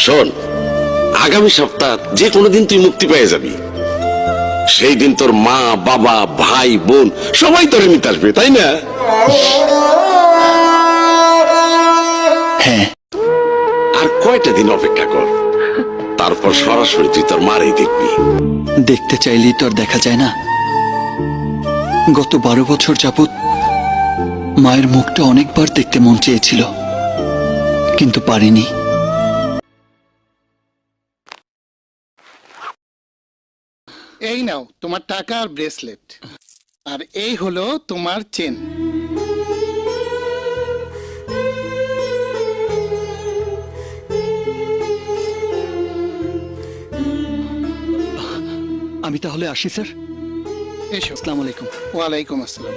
শোন, আগামী সপ্তাহ যে কোনো দিন তুই মুক্তি পেয়ে যাবি। সেই দিন তোর মা বাবা ভাই বোন সবাই তোরে নিতে আসবে, তাই না? হ্যাঁ। আর কয়টা দিন অপেক্ষা কর, তারপর সরাসরি তুই তোর মারেই দেখবি। দেখতে চাইলেই তো আর দেখা যায় না। গত 12 বছর যাবৎ মায়ের মুখটা অনেকবার দেখতে মন চেয়েছিল, কিন্তু পারিনি। এই নাও তোমার টাকা আর ব্রেসলেট, আর এই হলো তোমার চেন। আমি তাহলে আসি স্যার। এসো। আসসালামু আলাইকুম। ওয়ালাইকুম আসসালাম।